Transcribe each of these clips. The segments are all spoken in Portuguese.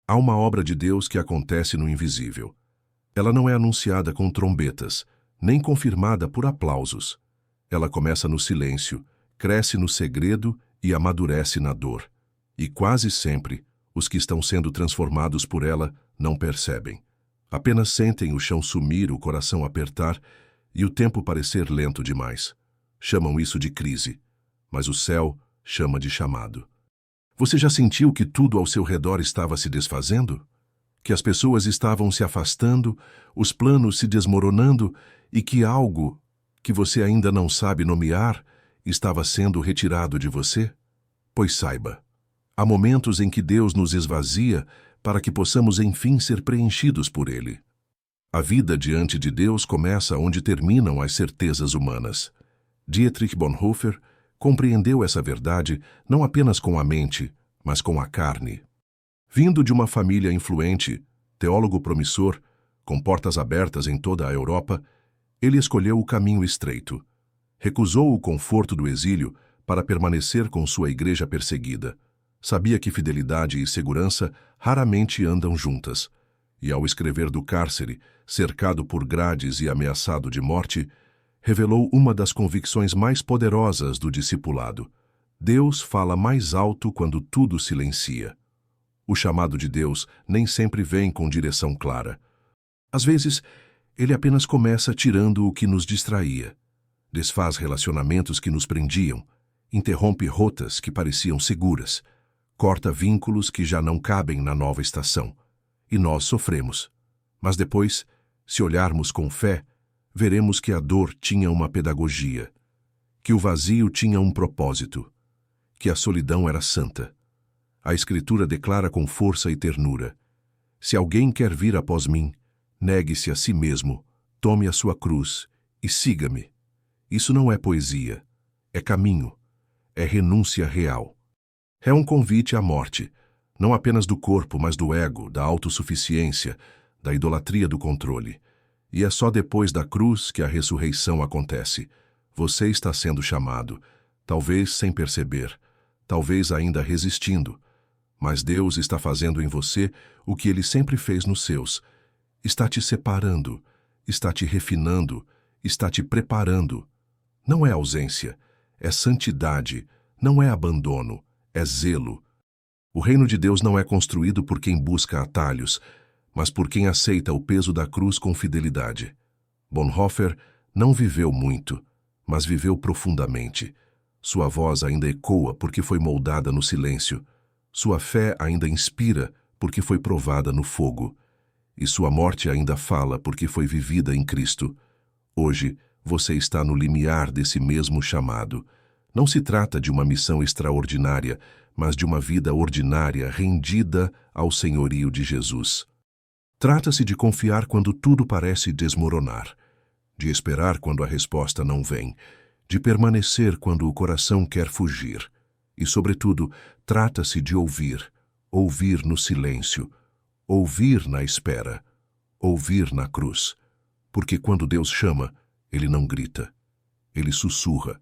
Há uma obra de Deus que acontece no invisível. Ela não é anunciada com trombetas, nem confirmada por aplausos. Ela começa no silêncio, cresce no segredo e amadurece na dor. E quase sempre, os que estão sendo transformados por ela não percebem. Apenas sentem o chão sumir, o coração apertar e o tempo parecer lento demais. Chamam isso de crise, mas o céu chama de chamado. Você já sentiu que tudo ao seu redor estava se desfazendo? Que as pessoas estavam se afastando, os planos se desmoronando e que algo, que você ainda não sabe nomear, estava sendo retirado de você? Pois saiba, há momentos em que Deus nos esvazia para que possamos enfim ser preenchidos por Ele. A vida diante de Deus começa onde terminam as certezas humanas. Dietrich Bonhoeffer compreendeu essa verdade não apenas com a mente, mas com a carne. Vindo de uma família influente, teólogo promissor, com portas abertas em toda a Europa, ele escolheu o caminho estreito. Recusou o conforto do exílio para permanecer com sua igreja perseguida. Sabia que fidelidade e segurança raramente andam juntas. E ao escrever do cárcere, cercado por grades e ameaçado de morte, revelou uma das convicções mais poderosas do discipulado. Deus fala mais alto quando tudo silencia. O chamado de Deus nem sempre vem com direção clara. Às vezes, ele apenas começa tirando o que nos distraía. Desfaz relacionamentos que nos prendiam, interrompe rotas que pareciam seguras, corta vínculos que já não cabem na nova estação. E nós sofremos. Mas depois, se olharmos com fé, veremos que a dor tinha uma pedagogia, que o vazio tinha um propósito, que a solidão era santa. A Escritura declara com força e ternura: se alguém quer vir após mim, negue-se a si mesmo, tome a sua cruz e siga-me. Isso não é poesia, é caminho, é renúncia real. É um convite à morte, não apenas do corpo, mas do ego, da autossuficiência, da idolatria do controle. E é só depois da cruz que a ressurreição acontece. Você está sendo chamado, talvez sem perceber, talvez ainda resistindo, mas Deus está fazendo em você o que Ele sempre fez nos seus. Está te separando, está te refinando, está te preparando. Não é ausência, é santidade, não é abandono, é zelo. O reino de Deus não é construído por quem busca atalhos, mas por quem aceita o peso da cruz com fidelidade. Bonhoeffer não viveu muito, mas viveu profundamente. Sua voz ainda ecoa porque foi moldada no silêncio. Sua fé ainda inspira porque foi provada no fogo. E sua morte ainda fala porque foi vivida em Cristo. Hoje, você está no limiar desse mesmo chamado. Não se trata de uma missão extraordinária, mas de uma vida ordinária rendida ao senhorio de Jesus. Trata-se de confiar quando tudo parece desmoronar, de esperar quando a resposta não vem, de permanecer quando o coração quer fugir. E, sobretudo, trata-se de ouvir, ouvir no silêncio, ouvir na espera, ouvir na cruz. Porque quando Deus chama, Ele não grita, Ele sussurra.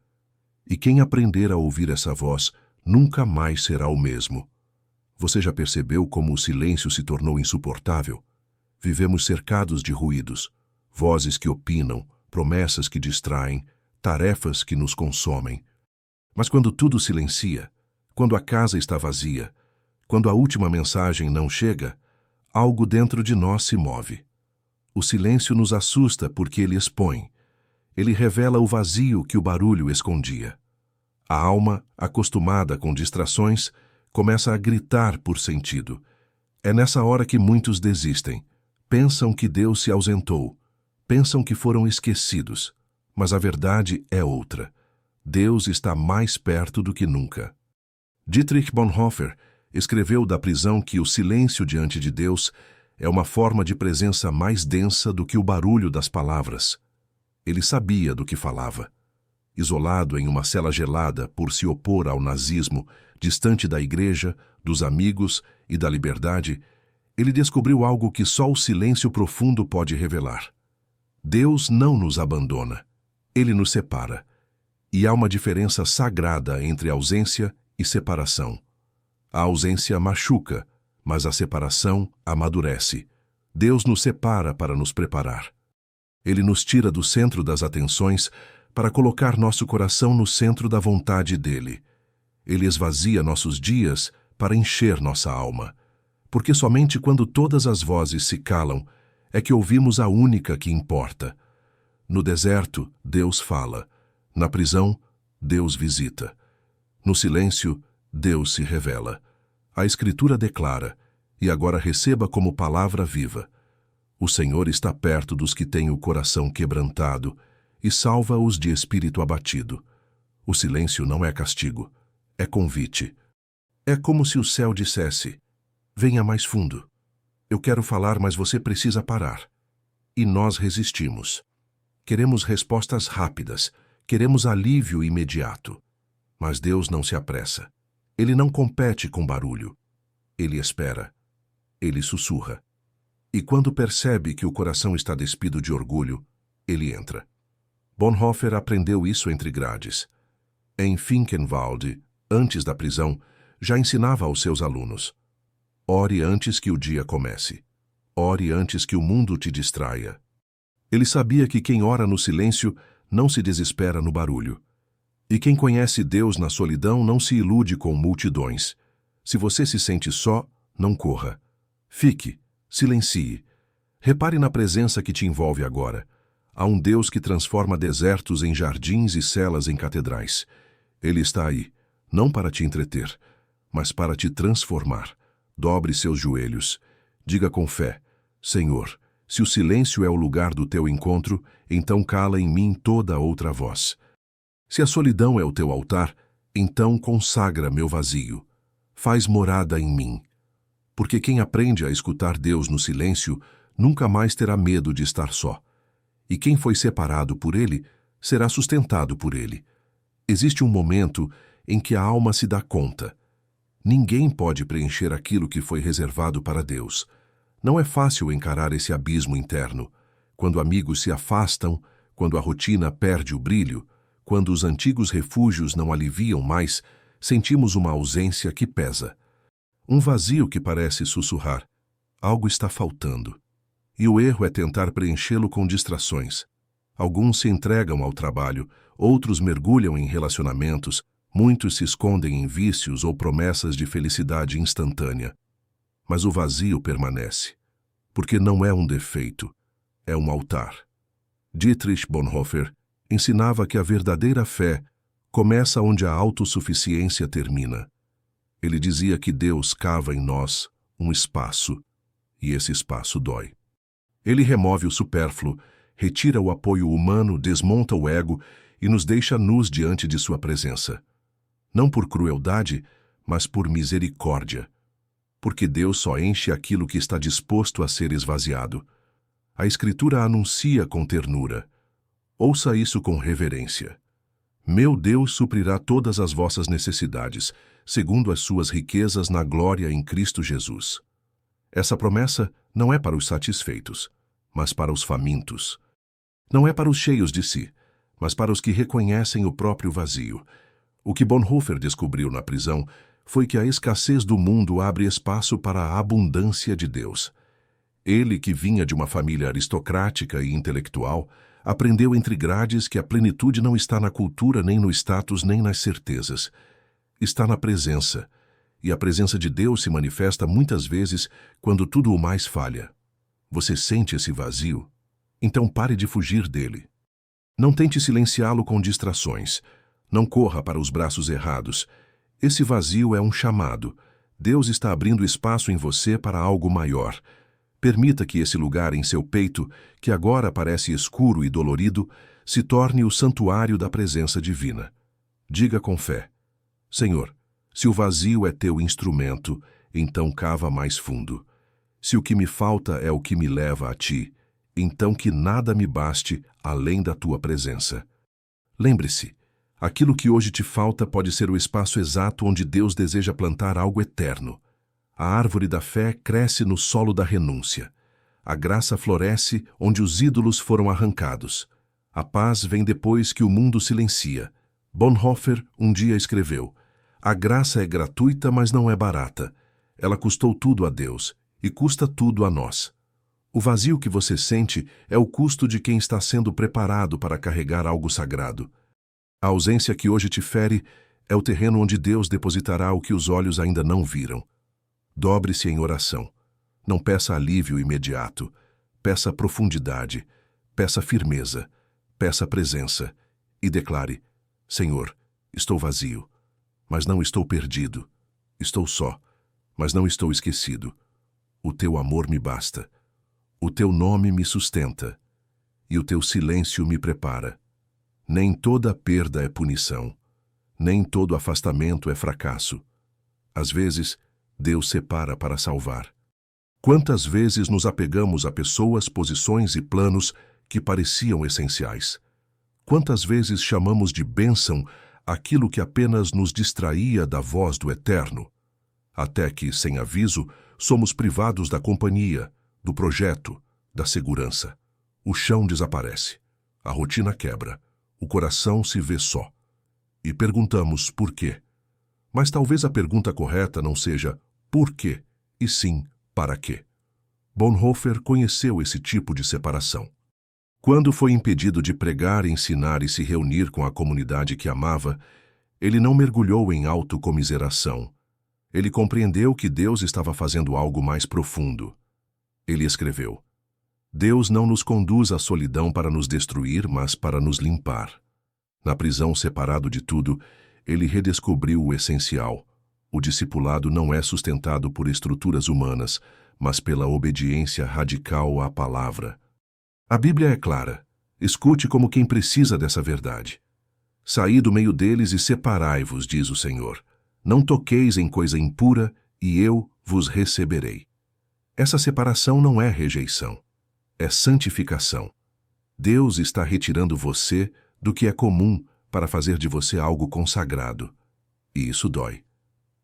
E quem aprender a ouvir essa voz nunca mais será o mesmo. Você já percebeu como o silêncio se tornou insuportável? Vivemos cercados de ruídos, vozes que opinam, promessas que distraem, tarefas que nos consomem. Mas quando tudo silencia, quando a casa está vazia, quando a última mensagem não chega, algo dentro de nós se move. O silêncio nos assusta porque ele expõe. Ele revela o vazio que o barulho escondia. A alma, acostumada com distrações, começa a gritar por sentido. É nessa hora que muitos desistem. Pensam que Deus se ausentou. Pensam que foram esquecidos. Mas a verdade é outra. Deus está mais perto do que nunca. Dietrich Bonhoeffer escreveu da prisão que o silêncio diante de Deus é uma forma de presença mais densa do que o barulho das palavras. Ele sabia do que falava. Isolado em uma cela gelada por se opor ao nazismo, distante da igreja, dos amigos e da liberdade, ele descobriu algo que só o silêncio profundo pode revelar. Deus não nos abandona. Ele nos separa. E há uma diferença sagrada entre ausência e separação. A ausência machuca, mas a separação amadurece. Deus nos separa para nos preparar. Ele nos tira do centro das atenções para colocar nosso coração no centro da vontade dele. Ele esvazia nossos dias para encher nossa alma. Porque somente quando todas as vozes se calam é que ouvimos a única que importa. No deserto, Deus fala. Na prisão, Deus visita. No silêncio, Deus se revela. A Escritura declara, e agora receba como palavra viva: o Senhor está perto dos que têm o coração quebrantado e salva-os de espírito abatido. O silêncio não é castigo, é convite. É como se o céu dissesse: venha mais fundo. Eu quero falar, mas você precisa parar. E nós resistimos. Queremos respostas rápidas, queremos alívio imediato. Mas Deus não se apressa. Ele não compete com barulho. Ele espera. Ele sussurra. E quando percebe que o coração está despido de orgulho, ele entra. Bonhoeffer aprendeu isso entre grades. Em Finkenwalde, antes da prisão, já ensinava aos seus alunos: ore antes que o dia comece. Ore antes que o mundo te distraia. Ele sabia que quem ora no silêncio não se desespera no barulho. E quem conhece Deus na solidão não se ilude com multidões. Se você se sente só, não corra. Fique, silencie. Repare na presença que te envolve agora. Há um Deus que transforma desertos em jardins e celas em catedrais. Ele está aí, não para te entreter, mas para te transformar. Dobre seus joelhos. Diga com fé: Senhor, se o silêncio é o lugar do teu encontro, então cala em mim toda outra voz. Se a solidão é o teu altar, então consagra meu vazio. Faz morada em mim. Porque quem aprende a escutar Deus no silêncio nunca mais terá medo de estar só. E quem foi separado por Ele será sustentado por Ele. Existe um momento em que a alma se dá conta. Ninguém pode preencher aquilo que foi reservado para Deus. Não é fácil encarar esse abismo interno. Quando amigos se afastam, quando a rotina perde o brilho, quando os antigos refúgios não aliviam mais, sentimos uma ausência que pesa. Um vazio que parece sussurrar: algo está faltando. E o erro é tentar preenchê-lo com distrações. Alguns se entregam ao trabalho, outros mergulham em relacionamentos, muitos se escondem em vícios ou promessas de felicidade instantânea. Mas o vazio permanece, porque não é um defeito, é um altar. Dietrich Bonhoeffer ensinava que a verdadeira fé começa onde a autossuficiência termina. Ele dizia que Deus cava em nós um espaço, e esse espaço dói. Ele remove o supérfluo, retira o apoio humano, desmonta o ego e nos deixa nus diante de sua presença. Não por crueldade, mas por misericórdia. Porque Deus só enche aquilo que está disposto a ser esvaziado. A Escritura anuncia com ternura. Ouça isso com reverência. Meu Deus suprirá todas as vossas necessidades, segundo as suas riquezas na glória em Cristo Jesus. Essa promessa não é para os satisfeitos, mas para os famintos. Não é para os cheios de si, mas para os que reconhecem o próprio vazio. O que Bonhoeffer descobriu na prisão foi que a escassez do mundo abre espaço para a abundância de Deus. Ele, que vinha de uma família aristocrática e intelectual, aprendeu entre grades que a plenitude não está na cultura, nem no status, nem nas certezas. Está na presença. E a presença de Deus se manifesta muitas vezes quando tudo o mais falha. Você sente esse vazio? Então pare de fugir dele. Não tente silenciá-lo com distrações. Não corra para os braços errados. Esse vazio é um chamado. Deus está abrindo espaço em você para algo maior. Permita que esse lugar em seu peito, que agora parece escuro e dolorido, se torne o santuário da presença divina. Diga com fé: Senhor, se o vazio é teu instrumento, então cava mais fundo. Se o que me falta é o que me leva a ti, então que nada me baste além da tua presença. Lembre-se, aquilo que hoje te falta pode ser o espaço exato onde Deus deseja plantar algo eterno. A árvore da fé cresce no solo da renúncia. A graça floresce onde os ídolos foram arrancados. A paz vem depois que o mundo silencia. Bonhoeffer um dia escreveu: a graça é gratuita, mas não é barata. Ela custou tudo a Deus e custa tudo a nós. O vazio que você sente é o custo de quem está sendo preparado para carregar algo sagrado. A ausência que hoje te fere é o terreno onde Deus depositará o que os olhos ainda não viram. Dobre-se em oração. Não peça alívio imediato. Peça profundidade. Peça firmeza. Peça presença. E declare: Senhor, estou vazio, mas não estou perdido. Estou só, mas não estou esquecido. O teu amor me basta. O teu nome me sustenta. E o teu silêncio me prepara. Nem toda perda é punição. Nem todo afastamento é fracasso. Às vezes, Deus separa para salvar. Quantas vezes nos apegamos a pessoas, posições e planos que pareciam essenciais? Quantas vezes chamamos de bênção aquilo que apenas nos distraía da voz do Eterno? Até que, sem aviso, somos privados da companhia, do projeto, da segurança. O chão desaparece. A rotina quebra. O coração se vê só. E perguntamos por quê. Mas talvez a pergunta correta não seja por quê, e sim para quê. Bonhoeffer conheceu esse tipo de separação. Quando foi impedido de pregar, ensinar e se reunir com a comunidade que amava, ele não mergulhou em autocomiseração. Ele compreendeu que Deus estava fazendo algo mais profundo. Ele escreveu: Deus não nos conduz à solidão para nos destruir, mas para nos limpar. Na prisão, separado de tudo, ele redescobriu o essencial. O discipulado não é sustentado por estruturas humanas, mas pela obediência radical à palavra. A Bíblia é clara. Escute como quem precisa dessa verdade. Saí do meio deles e separai-vos, diz o Senhor. Não toqueis em coisa impura, e eu vos receberei. Essa separação não é rejeição, é santificação. Deus está retirando você do que é comum para fazer de você algo consagrado. E isso dói.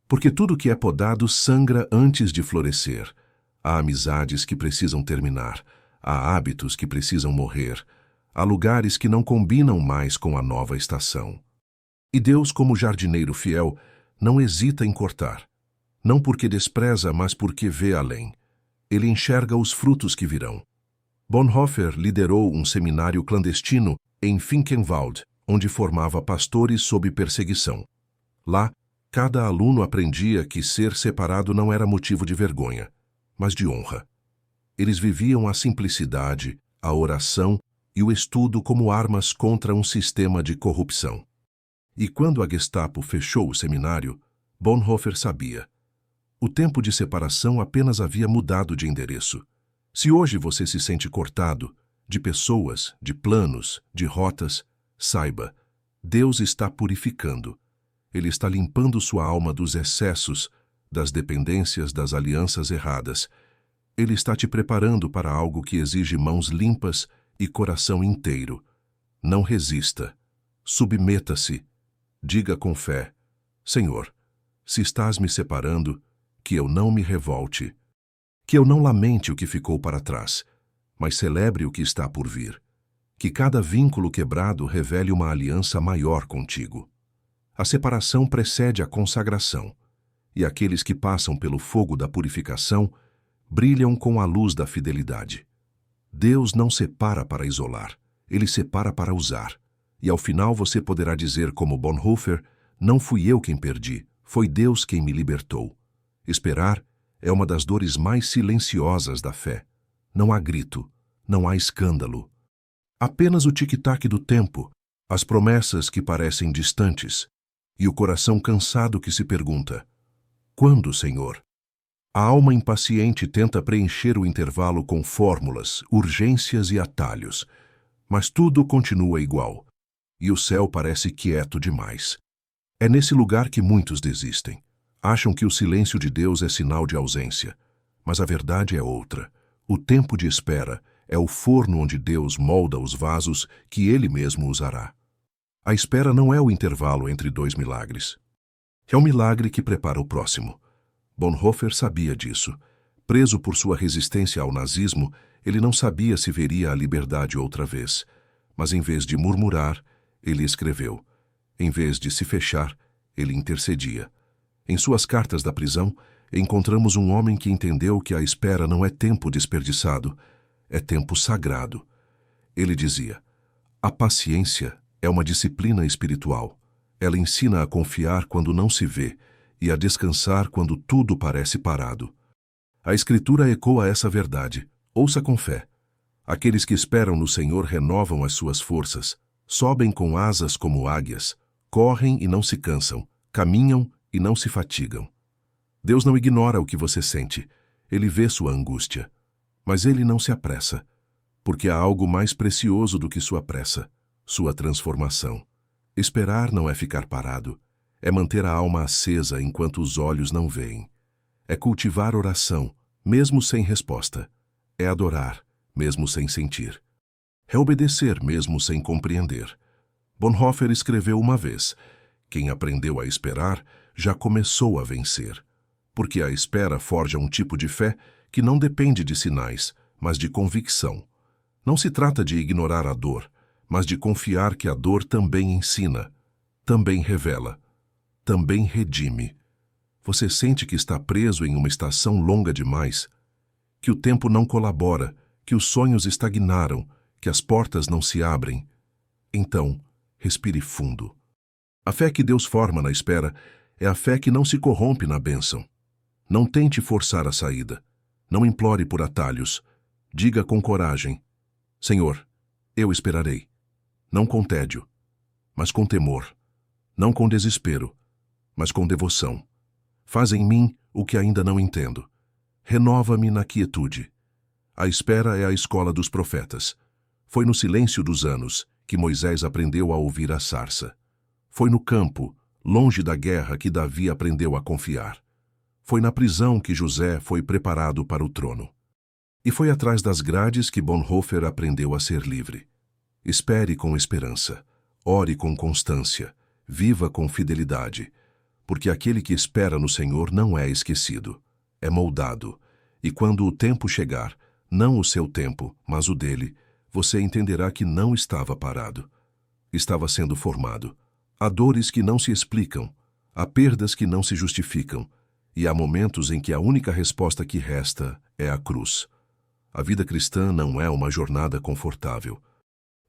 Porque tudo que é podado sangra antes de florescer. Há amizades que precisam terminar. Há hábitos que precisam morrer. Há lugares que não combinam mais com a nova estação. E Deus, como jardineiro fiel, não hesita em cortar. Não porque despreza, mas porque vê além. Ele enxerga os frutos que virão. Bonhoeffer liderou um seminário clandestino em Finkenwald, onde formava pastores sob perseguição. Lá, cada aluno aprendia que ser separado não era motivo de vergonha, mas de honra. Eles viviam a simplicidade, a oração e o estudo como armas contra um sistema de corrupção. E quando a Gestapo fechou o seminário, Bonhoeffer sabia. O tempo de separação apenas havia mudado de endereço. Se hoje você se sente cortado, de pessoas, de planos, de rotas, saiba, Deus está purificando. Ele está limpando sua alma dos excessos, das dependências, das alianças erradas. Ele está te preparando para algo que exige mãos limpas e coração inteiro. Não resista. Submeta-se. Diga com fé: Senhor, se estás me separando, que eu não me revolte. Que eu não lamente o que ficou para trás, mas celebre o que está por vir. Que cada vínculo quebrado revele uma aliança maior contigo. A separação precede a consagração, e aqueles que passam pelo fogo da purificação brilham com a luz da fidelidade. Deus não separa para isolar, Ele separa para usar. E ao final você poderá dizer como Bonhoeffer: não fui eu quem perdi, foi Deus quem me libertou. Esperar é uma das dores mais silenciosas da fé. Não há grito, não há escândalo. Apenas o tic-tac do tempo, as promessas que parecem distantes, e o coração cansado que se pergunta: quando, Senhor? A alma impaciente tenta preencher o intervalo com fórmulas, urgências e atalhos, mas tudo continua igual, e o céu parece quieto demais. É nesse lugar que muitos desistem. Acham que o silêncio de Deus é sinal de ausência, mas a verdade é outra. O tempo de espera é o forno onde Deus molda os vasos que Ele mesmo usará. A espera não é o intervalo entre dois milagres. É o milagre que prepara o próximo. Bonhoeffer sabia disso. Preso por sua resistência ao nazismo, ele não sabia se veria a liberdade outra vez. Mas em vez de murmurar, ele escreveu. Em vez de se fechar, ele intercedia. Em suas cartas da prisão, encontramos um homem que entendeu que a espera não é tempo desperdiçado, é tempo sagrado. Ele dizia: a paciência é uma disciplina espiritual. Ela ensina a confiar quando não se vê e a descansar quando tudo parece parado. A Escritura ecoa essa verdade. Ouça com fé. Aqueles que esperam no Senhor renovam as suas forças, sobem com asas como águias, correm e não se cansam, caminham e não se fatigam. Deus não ignora o que você sente. Ele vê sua angústia. Mas Ele não se apressa, porque há algo mais precioso do que sua pressa, sua transformação. Esperar não é ficar parado, é manter a alma acesa enquanto os olhos não veem. É cultivar oração, mesmo sem resposta. É adorar, mesmo sem sentir. É obedecer, mesmo sem compreender. Bonhoeffer escreveu uma vez: quem aprendeu a esperar já começou a vencer. Porque a espera forja um tipo de fé que não depende de sinais, mas de convicção. Não se trata de ignorar a dor, mas de confiar que a dor também ensina, também revela, também redime. Você sente que está preso em uma estação longa demais, que o tempo não colabora, que os sonhos estagnaram, que as portas não se abrem. Então, respire fundo. A fé que Deus forma na espera é a fé que não se corrompe na bênção. Não tente forçar a saída. Não implore por atalhos. Diga com coragem: Senhor, eu esperarei. Não com tédio, mas com temor. Não com desespero, mas com devoção. Faz em mim o que ainda não entendo. Renova-me na quietude. A espera é a escola dos profetas. Foi no silêncio dos anos que Moisés aprendeu a ouvir a sarça. Foi no campo, longe da guerra, que Davi aprendeu a confiar. Foi na prisão que José foi preparado para o trono. E foi atrás das grades que Bonhoeffer aprendeu a ser livre. Espere com esperança, ore com constância, viva com fidelidade, porque aquele que espera no Senhor não é esquecido, é moldado, e quando o tempo chegar, não o seu tempo, mas o dele, você entenderá que não estava parado. Estava sendo formado. Há dores que não se explicam, há perdas que não se justificam, e há momentos em que a única resposta que resta é a cruz. A vida cristã não é uma jornada confortável.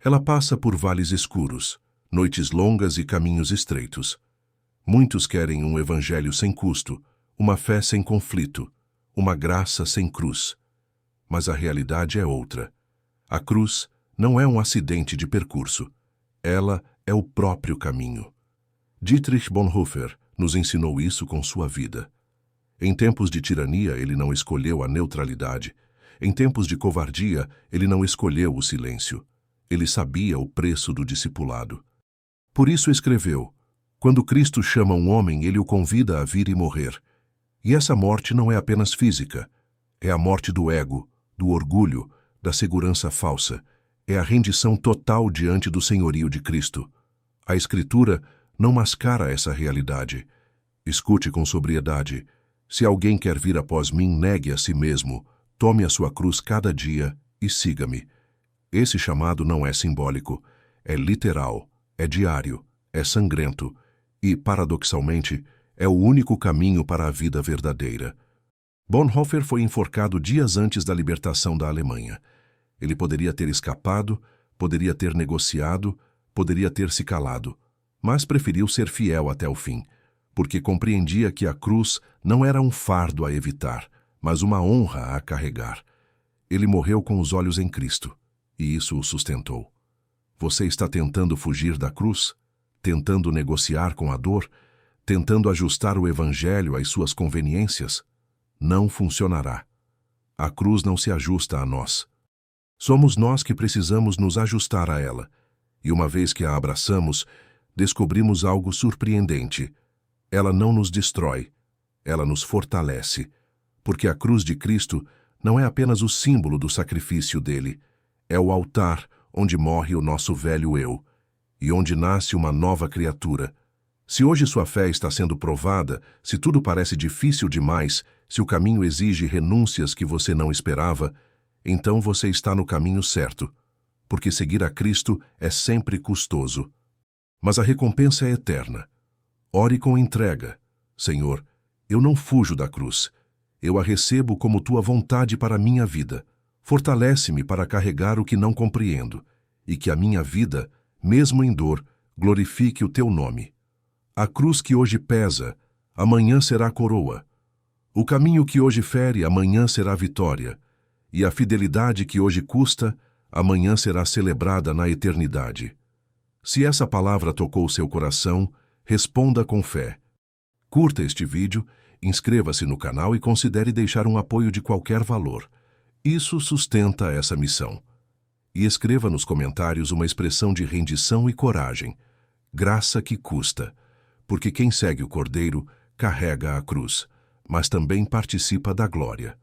Ela passa por vales escuros, noites longas e caminhos estreitos. Muitos querem um evangelho sem custo, uma fé sem conflito, uma graça sem cruz. Mas a realidade é outra. A cruz não é um acidente de percurso. Ela é o próprio caminho. Dietrich Bonhoeffer nos ensinou isso com sua vida. Em tempos de tirania, ele não escolheu a neutralidade. Em tempos de covardia, ele não escolheu o silêncio. Ele sabia o preço do discipulado. Por isso escreveu: quando Cristo chama um homem, ele o convida a vir e morrer. E essa morte não é apenas física. É a morte do ego, do orgulho, da segurança falsa. É a rendição total diante do senhorio de Cristo. A Escritura não mascara essa realidade. Escute com sobriedade. Se alguém quer vir após mim, negue a si mesmo, tome a sua cruz cada dia e siga-me. Esse chamado não é simbólico, é literal, é diário, é sangrento e, paradoxalmente, é o único caminho para a vida verdadeira. Bonhoeffer foi enforcado dias antes da libertação da Alemanha. Ele poderia ter escapado, poderia ter negociado, poderia ter se calado, mas preferiu ser fiel até o fim, porque compreendia que a cruz não era um fardo a evitar, mas uma honra a carregar. Ele morreu com os olhos em Cristo, e isso o sustentou. Você está tentando fugir da cruz? Tentando negociar com a dor? Tentando ajustar o evangelho às suas conveniências? Não funcionará. A cruz não se ajusta a nós. Somos nós que precisamos nos ajustar a ela. E uma vez que a abraçamos, descobrimos algo surpreendente. Ela não nos destrói, ela nos fortalece, porque a cruz de Cristo não é apenas o símbolo do sacrifício dele, é o altar onde morre o nosso velho eu e onde nasce uma nova criatura. Se hoje sua fé está sendo provada, se tudo parece difícil demais, se o caminho exige renúncias que você não esperava, então você está no caminho certo, porque seguir a Cristo é sempre custoso. Mas a recompensa é eterna. Ore com entrega. Senhor, Eu não fujo da cruz. Eu a recebo como tua vontade para a minha vida. Fortalece-me para carregar o que não compreendo, e que a minha vida, mesmo em dor, glorifique o teu nome. A cruz que hoje pesa, amanhã será coroa. O caminho que hoje fere, amanhã será vitória. E a fidelidade que hoje custa, amanhã será celebrada na eternidade. Se essa palavra tocou seu coração, responda com fé. Curta este vídeo, inscreva-se no canal e considere deixar um apoio de qualquer valor. Isso sustenta essa missão. E escreva nos comentários uma expressão de rendição e coragem. Graça que custa, porque quem segue o Cordeiro carrega a cruz, mas também participa da glória.